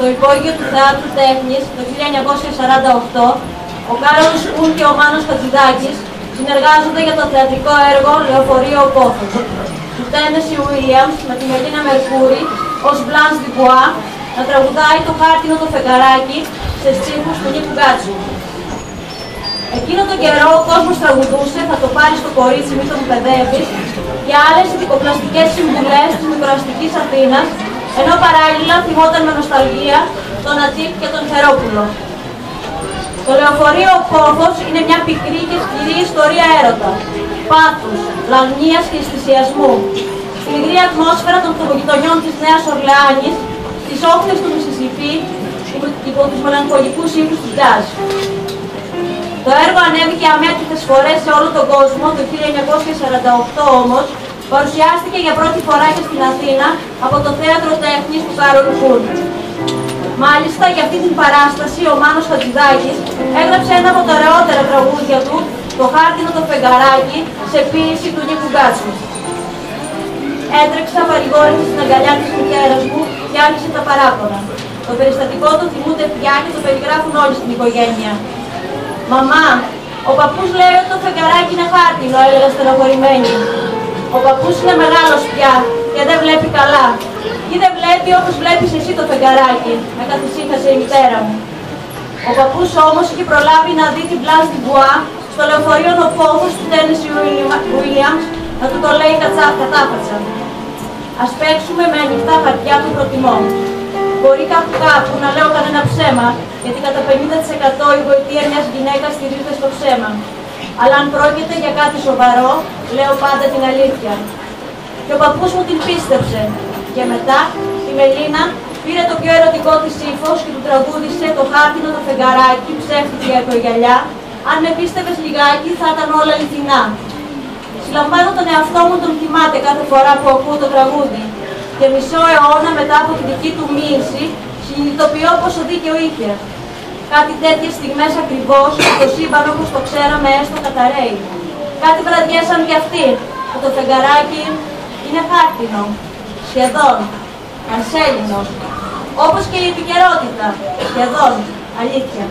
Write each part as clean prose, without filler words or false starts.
στο υπόγειο του Θεάτρου Τέχνης το 1948, ο Κάρολος Κούν και ο Μάνος Χατζηδάκης συνεργάζονται για το θεατρικό έργο «Λεωφορείο ο Πόθος» του Τένεσι Ουίλιαμς με τη Μελίνα Μερκούρη ως Μπλάνς Διμπουά να τραγουδάει το χάρτινο το φεγγαράκι σε στίχους του Νίκου Γκάτσου. Εκείνο τον καιρό ο κόσμος τραγουδούσε «Θα το πάρει στο κορίτσι, μη το μου παιδεύεις» και άλλες ειδικοπλαστικές συμβουλές της μικροαστικής Αθήνας, ενώ παράλληλα θυμόταν με νοσταλγία τον Αττίκ και τον Χερόπουλο. Το Λεωφορείο ο Πόθος είναι μια πικρή και σκληρή ιστορία έρωτα, πάθους, λαγνίας και αισθησιασμού, στην υγρή ατμόσφαιρα των φτωχογειτονιών της Νέας Ορλεάνης, στις όχθες του Μισισιπί, υπό τους μελαγχολικούς ύμνους του τζαζ. Το έργο ανέβηκε αμέτρητες φορές σε όλο τον κόσμο, το 1948 όμως παρουσιάστηκε για πρώτη φορά και στην Αθήνα από το Θέατρο Τέχνης του Κάρολου Κούν. Μάλιστα, για αυτή την παράσταση, ο Μάνος Χατζηδάκης έγραψε ένα από τα ωραιότερα τραγούδια του, το χάρτινο το φεγγαράκι, σε ποίηση του Νίκου Γκάτσου. Έτρεξα παρηγόρησα στην αγκαλιά της μητέρας μου και άρχισε τα παράπονα. Το περιστατικό το θυμούνται πια και το περιγράφουν όλοι στην οικογένεια. «Μαμά, ο παππούς λέει ότι το φεγγαράκι είναι χάρτινο», έλεγα στενοχωρημένη. «Ο παππούς είναι μεγάλος πια και δεν βλέπει καλά. Ή δεν βλέπει όπως βλέπεις εσύ το φεγγαράκι», με καθησύχασε η μητέρα μου. Ο παππούς όμως είχε προλάβει να δει την Μπλάνς Διμπουά στο Λεωφορείο ο Πόθος του Τένεσι Ουίλιαμς να του το λέει κατάφατσα. «Ας παίξουμε με ανοιχτά χαρτιά του προτιμώ. Μπορεί κάπου να λέω κανένα ψέμα, γιατί κατά 50% η γοητεία μιας γυναίκας στηρίζεται στο ψέμα. Αλλά αν πρόκειται για κάτι σοβαρό, λέω πάντα την αλήθεια». Και ο παππούς μου την πίστεψε. Και μετά, η Μελίνα πήρε το πιο ερωτικό της ύφος και του τραγούδισε το χάρτινο το φεγγαράκι, ψεύτικη ακρογιαλιά. «Αν με πίστευες λιγάκι, θα ήταν όλα αληθινά». Συλλαμβάνω τον εαυτό μου, τον θυμάται κάθε φορά που ακούω το τραγούδι. Και μισό αιώνα μετά από τη δική του μοίηση, συνειδητοποιώ πόσο δίκαιο είχε. Κάτι τέτοιες στιγμές ακριβώς, το σύμπαν όπως το ξέραμε έστω καταραίει. Κάτι βραδιές σαν κι αυτή, που το φεγγαράκι είναι χάρτινο, σχεδόν, πανσέλινο, όπως και η επικαιρότητα, σχεδόν, αλήθεια.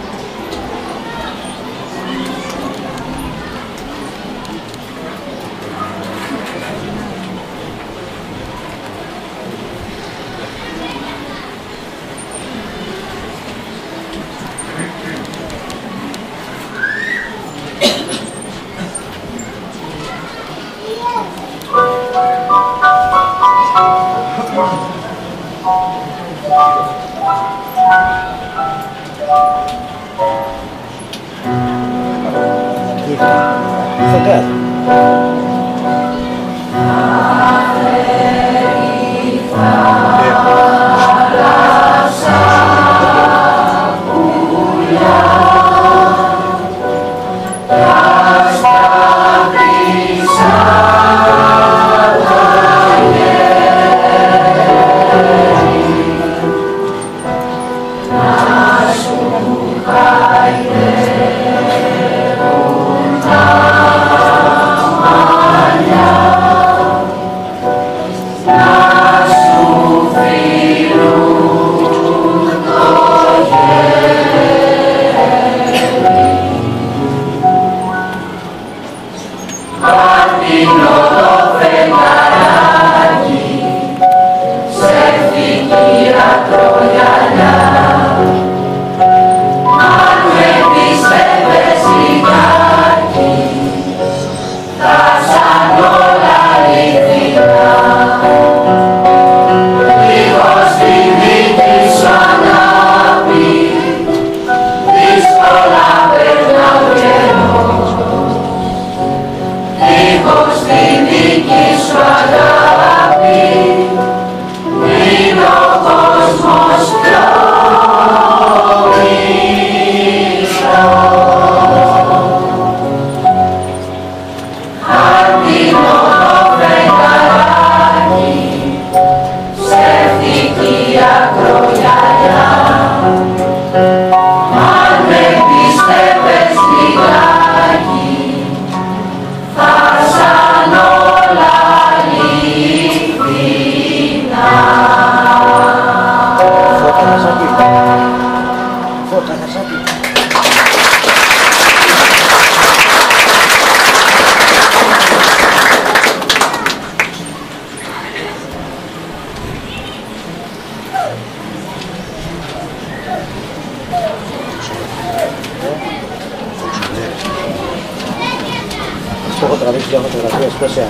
Δίχως τη δική σου το έχω τραβήξει για φωτογραφίες, πόσα.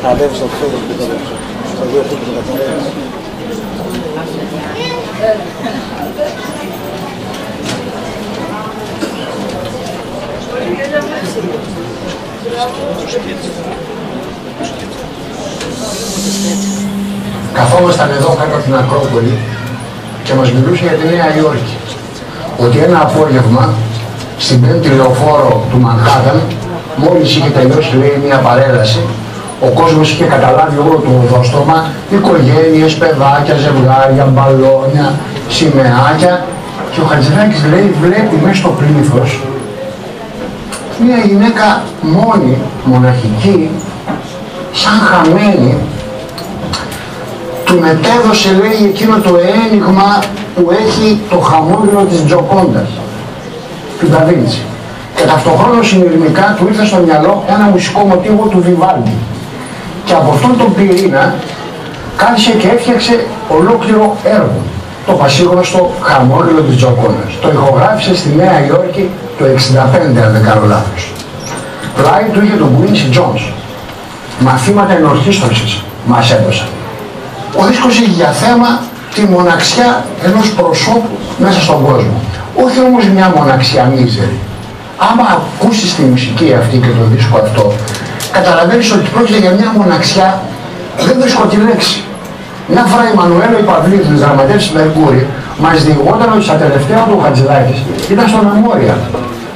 Αδεύεις το φωτό και το δέψω. Στο 2 φωτό και το καθαρές. Καθόμασταν εδώ κάτω από την Ακρόπολη και μας μιλούσε για τη Νέα Υόρκη. Ότι ένα απόγευμα στην πέμπτη λεωφόρο του Μανχάταν, μόλις είχε τελειώσει, λέει, μια παρέλαση, ο κόσμος είχε καταλάβει όλο το οδόστρωμα, οικογένειες, παιδάκια, ζευγάρια, μπαλόνια, σημαίακια, και ο Χατζηδάκης, λέει, βλέπει μέσα στο πλήθος μια γυναίκα μόνη, μοναχική, σαν χαμένη. Του μετέδωσε, λέει, εκείνο το ένιγμα που έχει το χαμόγελο της Τζοκόντας, του Νταβίντσι. Και ταυτοχρόνως συνειρμικά του ήρθε στο μυαλό ένα μουσικό μοτίβο του Βιβάλντι. Και από αυτόν τον πυρήνα κάθισε και έφτιαξε ολόκληρο έργο. Το πασίγνωστο χαμόγελο της Τζοκόντας. Το ηχογράφησε στη Νέα Υόρκη το 1965, αν δεν κάνω λάθος. Πλάι του είχε τον Quincy Jones. Μαθήματα ενορχήστρωσης μας έδωσαν. Ο δίσκος έχει για θέμα τη μοναξιά ενός προσώπου μέσα στον κόσμο. Όχι όμως μια μοναξιά μίζερη. Άμα ακούσεις τη μουσική αυτή και το δίσκο αυτό, καταλαβαίνεις ότι πρόκειται για μια μοναξιά, δεν βρίσκω τη λέξη. Μια φορά η Μανουέλο η Παυλίδου, δραματεύς Μερκούρη, μας διηγόταν ότι στα τελευταία του Χατζηδάκης ήταν στο Memorial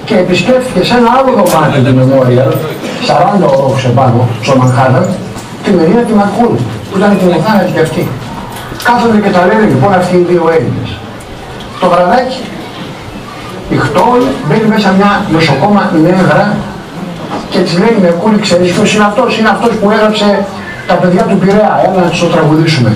και επισκέφθηκε σε ένα άλλο δωμάτιο του Memorial, 40 ορόφους επάνω, στο Μανχάταν, τη Μερίνα τη Μαρκούρη, που ήταν κοιμοθάνατη και αυτή. Κάθονται και τα λένε λοιπόν αυτοί οι δύο Έλληνες. Το βραδάκι, πηχτόλ, μπαίνει μέσα μια νοσοκόμα νεύρα και της λέει, Μερκούρη, ξέρεις ποιος είναι αυτός? Είναι αυτός που έγραψε τα παιδιά του Πειραιά, έλα να τους το τραγουδήσουμε.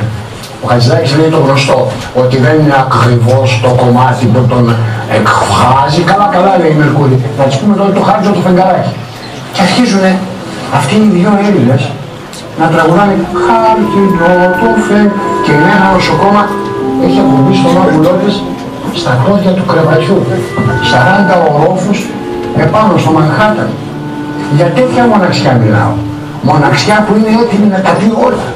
Ο Χατζηδάκης λέει το γνωστό, ότι δεν είναι ακριβώς το κομμάτι που τον εκφράζει. Καλά, καλά, λέει η Μερκούρη. Να της πούμε τώρα το χάρτζο το φεγγαράκι. Και αρχίζουνε αυτοί οι δύο Έλληνες να τραγουδάνε χάρτινο το φεγγαράκι. Και η ένα νοσοκόμα έχει ακουμπήσει στον όρκουλό της στα πόδια του κρεβατιού. 40 ορόφους επάνω στο Μανχάταν. Για τέτοια μοναξιά μιλάω. Μοναξιά που είναι έτοιμη να τα πει όλα.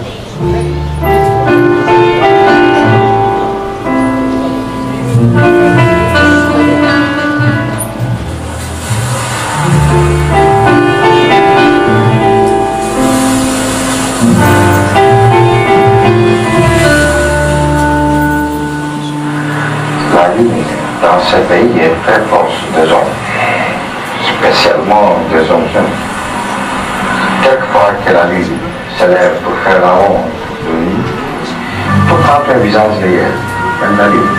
La vie dans ce pays est très proche des hommes, spécialement des hommes jeunes. Quelquefois que la nuit se lève pour faire la ronde de nuit, tout prend un visage réel, même la lune.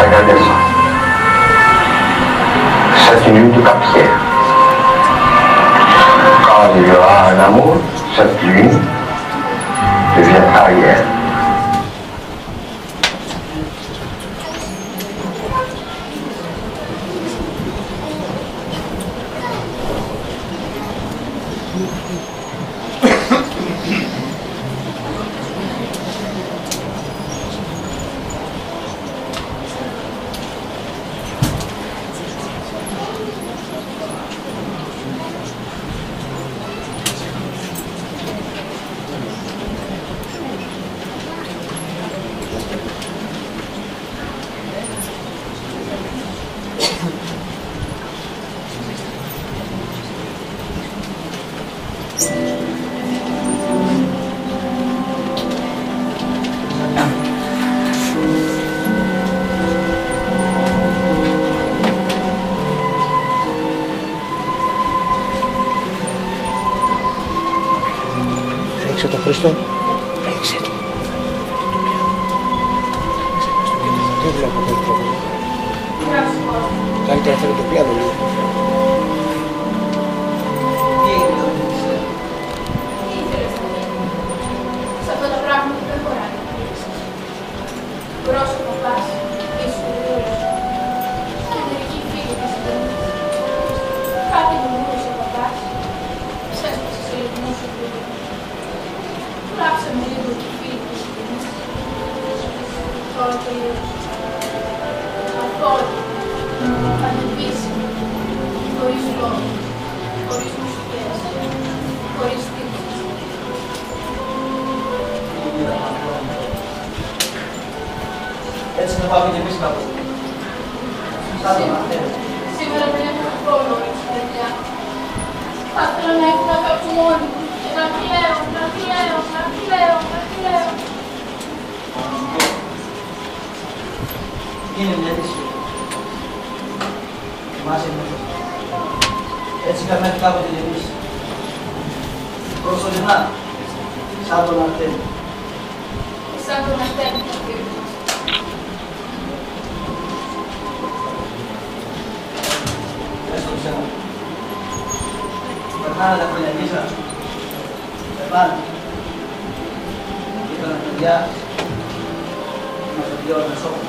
Regardez ça. C'est une lune de papier. Quand il y aura un amour, cette lune deviendra réelle. Ρίξε το Χρήστο. Ρίξε το. Τι βλέπω το πρόβλημα. Καλύτερα θέλει το πιάνο λίγο. Σε αυτό το πράγμα που δεν χωράει. Πρόσωπο πας, ήσου ουρούς. Και μερικοί φίλοι της ιδέας. Κάτι μου μιλούσε ο παπάς. Ξέσπασε σε λιγμό σου πλήρω. Γράψε με λίγο τη φίλη της ιδέας. Τώρα το είδος. Απόλυτα. ανεπίσημη, χωρίς λόγους, χωρίς μουσικές, χωρίς τίτλους. Έτσι θα πάμε και εμείς κάπου. Σήμερα δεν έχω χρόνο, παιδιά. Θα ήθελα να ήμουν κάπου μόνη μου και να κλαίω, να κλαίω, να κλαίω, να κλαίω. Είναι μια λύση. Θυμάσαι μέσα. Έτσι είχαμε έρθει κάποτε και εμείς. Προσωρινά, σαν τον Αρτέμι. Σαν τον Αρτέμι το κύριο. Έστω ξένα. Περνάνε τα χρόνια γύσα. Περνάνε. Ήτανε παιδιά. Είμαστε δυο μεσόπου.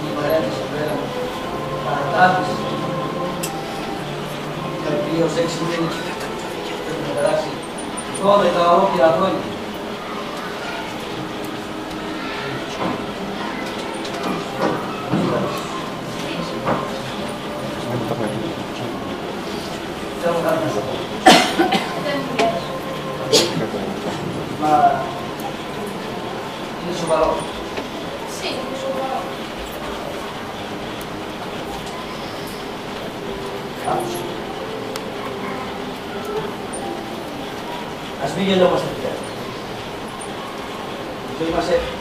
Η παρένθεση που έλεγαμε. Παρατράπηση. Καρπή ως 6 μήνες. Πρέπει να περάσει 12 ολόκληρα χρόνια. Θέλω κάτι να σου πω. Δεν μου λες. Μα είναι σοβαρό. Είναι σοβαρό. Άκουσε. Ας μην γελιόμαστε πια. Η ζωή μας έφυγε.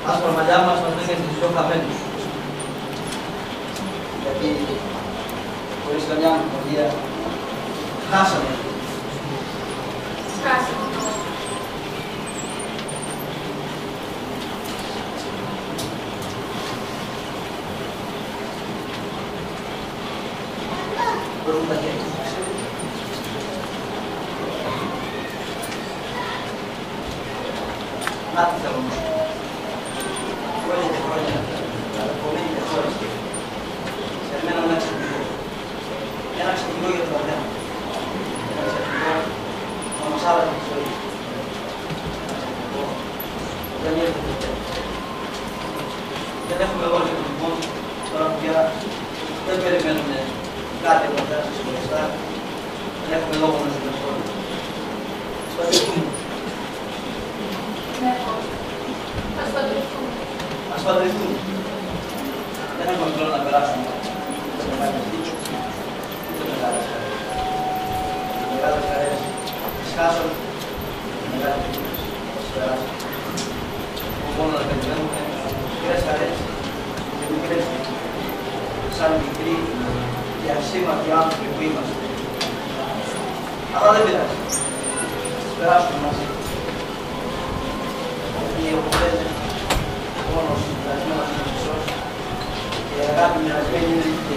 Άσπρα μαλλιά μας βρήκαν τους δυο χαμένους. Γιατί χωρίς καμιά αμφιβολία χάσαμε. Σκάσαμε. Μπορούν τα χέρια. Να τι θέλω να σου πω. Χρόνια και χρόνια, απομείνει και χώρες. Σε μένα ένα ξεφυγό. Ένα ξεφυγό για τον Αρτέμι. Ένα ξεφυγό να μας άλλαζε τη ζωή. Ένα ξεφυγό δεν ήρθε ποτέ. Δεν έχουμε όλες και λοιπόν, τώρα που πια δεν περιμένουμε κάτι από αυτά στις χωριστά. Δεν έχουμε λόγο να συμπεριφέρουμε. Ας παντρευτούμε. Ναι, ας παντρευτούμε. Ας παντρευτούμε. Δεν έχουμε χρόνο να περάσουμε. Ούτε μεγάλες δίτσο, ούτε μεγάλες χαρές. Οι μεγάλες χαρές τις χάσαμε, οι μεγάλες δίτσος τις περάσαμε. Μόνο να περιμένουμε μικρές χαρές και μικρές δίτσος. Σαν μικροί και ασήμαντοι άνθρωποι που είμαστε. Αλλά δεν πειράζει. Τις περάσουμε μαζί. Γιατί ο πόνος μοιρασμένος είναι μισός και η αγάπη μοιρασμένη είναι και